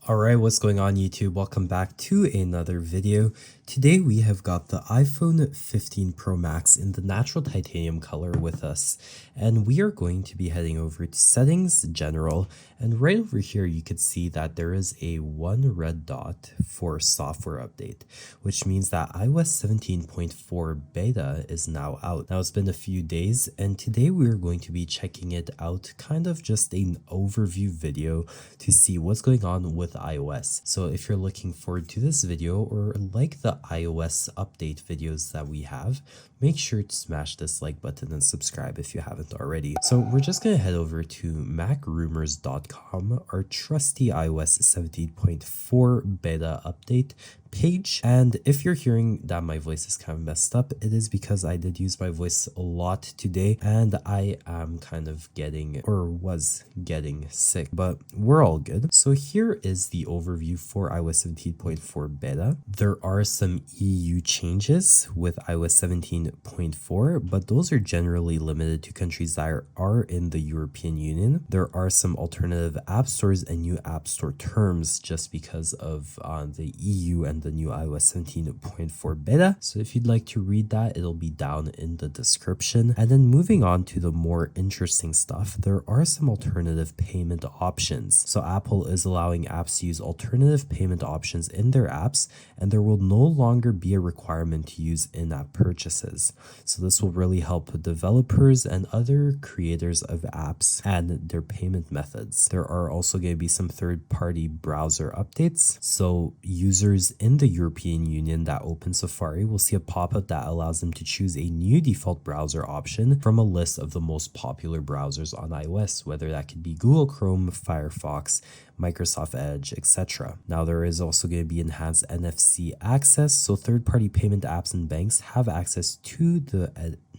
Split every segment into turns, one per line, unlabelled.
Alright, what's going on YouTube? Welcome back to another video. Today we have got the iPhone 15 Pro Max in the natural titanium color with us, and we are going to be heading over to settings, general, and right over here you could see that there is a one red dot for software update, which means that iOS 17.4 beta is now out. Now it's been a few days, and today we are going to be checking it out, kind of just an overview video to see what's going on with iOS. So if you're looking forward to this video or like the iOS update videos that we have, make sure to smash this like button and subscribe if you haven't already. So we're just going to head over to macrumors.com, our trusty iOS 17.4 beta update page. And if you're hearing that my voice is kind of messed up, it is because I did use my voice a lot today and I am kind of getting or was getting sick, but we're all good. So here is the overview for iOS 17.4 beta. There are some EU changes with iOS 17.4, but those are generally limited to countries that are in the European Union. There are some alternative app stores and new app store terms just because of the EU and the new iOS 17.4 beta. So if you'd like to read that, it'll be down in the description. And then moving on to the more interesting stuff, there are some alternative payment options. So Apple is allowing apps to use alternative payment options in their apps, and there will no longer be a requirement to use in-app purchases. So this will really help developers and other creators of apps and their payment methods. There are also going to be some third-party browser updates. So users in the European Union that open Safari will see a pop-up that allows them to choose a new default browser option from a list of the most popular browsers on iOS, whether that could be Google Chrome, Firefox, Microsoft Edge, etc. Now there is also going to be enhanced NFC access, so third-party payment apps and banks have access to the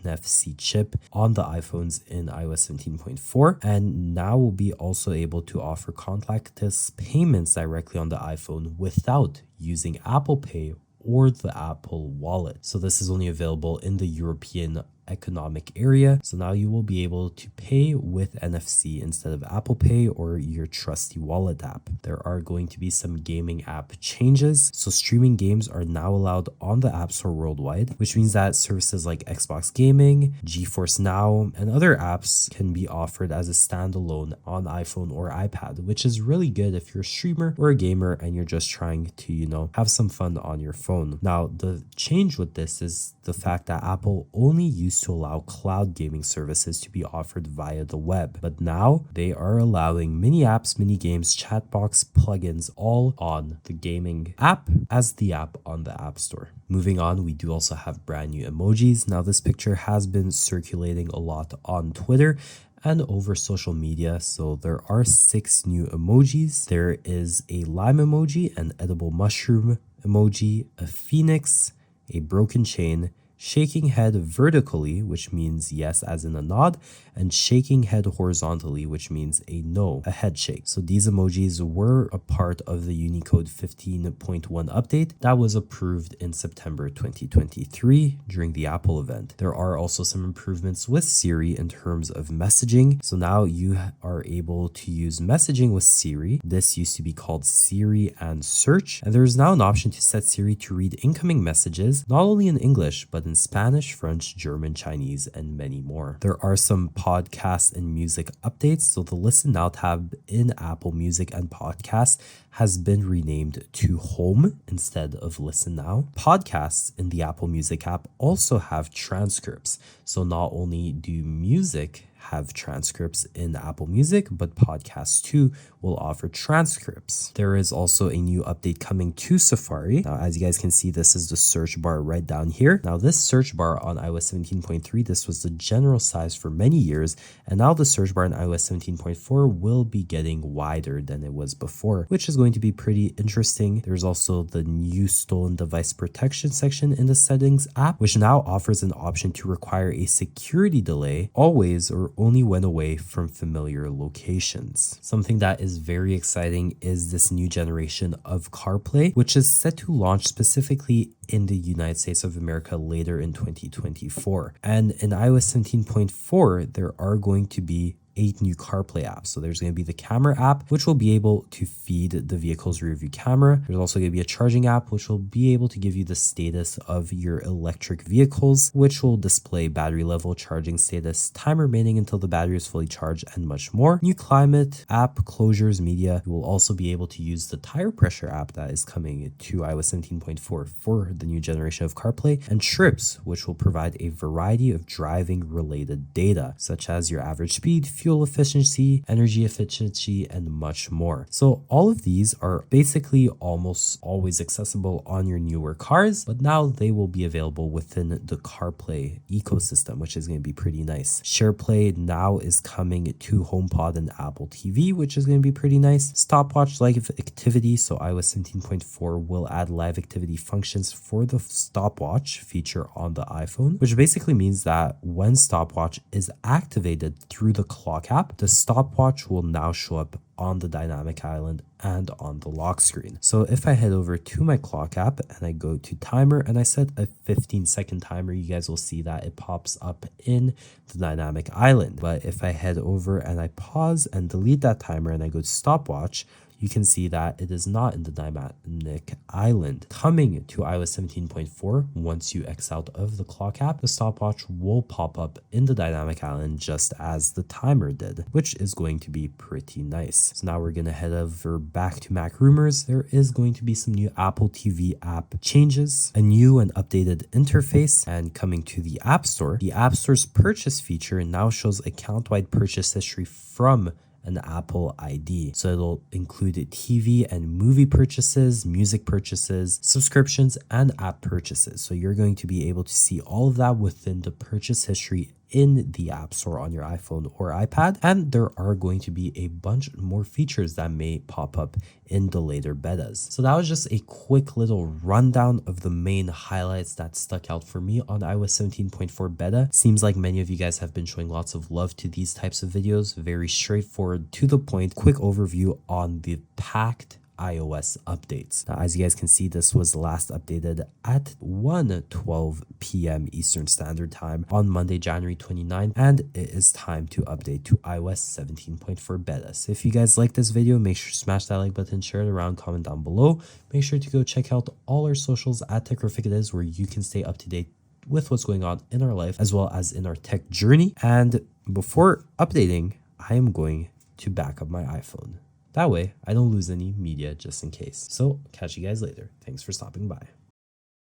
NFC chip on the iPhones in iOS 17.4, and now will be also able to offer contactless payments directly on the iPhone without using Apple Pay or the Apple Wallet. So this is only available in the European Economic Area. So now you will be able to pay with NFC instead of Apple Pay or your trusty wallet app. There are going to be some gaming app changes. So streaming games are now allowed on the App Store worldwide, which means that services like Xbox Gaming, GeForce Now, and other apps can be offered as a standalone on iPhone or iPad, which is really good if you're a streamer or a gamer and you're just trying to, have some fun on your phone. Now, the change with this is the fact that Apple only used to allow cloud gaming services to be offered via the web, but now they are allowing mini apps, mini games, chatbox, plugins all on the gaming app as the app on the App Store. Moving on, we do also have brand new emojis. Now this picture has been circulating a lot on Twitter and over social media. So there are 6 new emojis. There is a lime emoji, an edible mushroom emoji, a phoenix, a broken chain, shaking head vertically, which means yes as in a nod, and shaking head horizontally, which means a no, a head shake. So these emojis were a part of the Unicode 15.1 update that was approved in September 2023 during the Apple event. There are also some improvements with Siri in terms of messaging. So now you are able to use messaging with Siri. This used to be called Siri and Search, and there is now an option to set Siri to read incoming messages, not only in English, but in Spanish, French, German, Chinese, and many more. There are some podcast and music updates. So the Listen Now tab in Apple Music and Podcasts has been renamed to Home instead of Listen Now. Podcasts in the Apple Music app also have transcripts. So not only do music have transcripts in Apple Music, but podcasts too will offer transcripts. There is also a new update coming to Safari. Now, as you guys can see, this is the search bar right down here. Now, this search bar on iOS 17.3, this was the general size for many years, and now the search bar in iOS 17.4 will be getting wider than it was before, which is going to be pretty interesting. There's also the new stolen device protection section in the settings app, which now offers an option to require a security delay always or only when away from familiar locations. Something that is very exciting is this new generation of CarPlay, which is set to launch specifically in the United States of America later in 2024. And in iOS 17.4, there are going to be 8 new CarPlay apps. So there's going to be the camera app, which will be able to feed the vehicle's rear view camera. There's also going to be a charging app, which will be able to give you the status of your electric vehicles, which will display battery level, charging status, time remaining until the battery is fully charged, and much more. New climate app, closures, media. You will also be able to use the tire pressure app that is coming to iOS 17.4 for the new generation of CarPlay, and Trips, which will provide a variety of driving related data, such as your average speed, fuel efficiency, energy efficiency, and much more. So all of these are basically almost always accessible on your newer cars, but now they will be available within the CarPlay ecosystem, which is going to be pretty nice. SharePlay now is coming to HomePod and Apple TV, which is going to be pretty nice. Stopwatch live activity, so iOS 17.4 will add live activity functions for the stopwatch feature on the iPhone, which basically means that when stopwatch is activated through the clock app, the stopwatch will now show up on the dynamic island and on the lock screen. So if I head over to my clock app and I go to timer and I set a 15-second timer, you guys will see that it pops up in the dynamic island. But if I head over and I pause and delete that timer and I go to stopwatch, you can see that it is not in the dynamic island. Coming to iOS 17.4, once you X out of the clock app, the stopwatch will pop up in the dynamic island just as the timer did, which is going to be pretty nice. So now we're going to head over back to Mac Rumors. There is going to be some new Apple TV app changes, a new and updated interface, and coming to the App Store, the App Store's purchase feature now shows account-wide purchase history from an Apple ID. So it'll include TV and movie purchases, music purchases, subscriptions, and app purchases. So you're going to be able to see all of that within the purchase history in the App Store on your iPhone or iPad. And there are going to be a bunch more features that may pop up in the later betas. So that was just a quick little rundown of the main highlights that stuck out for me on iOS 17.4 beta. Seems like many of you guys have been showing lots of love to these types of videos. Very straightforward, to the point, quick overview on the packed iOS updates. Now, as you guys can see, this was last updated at 1:12 p.m. Eastern Standard Time on Monday, January 29th, and it is time to update to iOS 17.4 beta. So if you guys like this video, make sure to smash that like button, share it around, comment down below. Make sure to go check out all our socials at Techrific, where you can stay up to date with what's going on in our life as well as in our tech journey. And before updating, I am going to back up my iPhone. That way, I don't lose any media just in case. So, catch you guys later. Thanks for stopping by.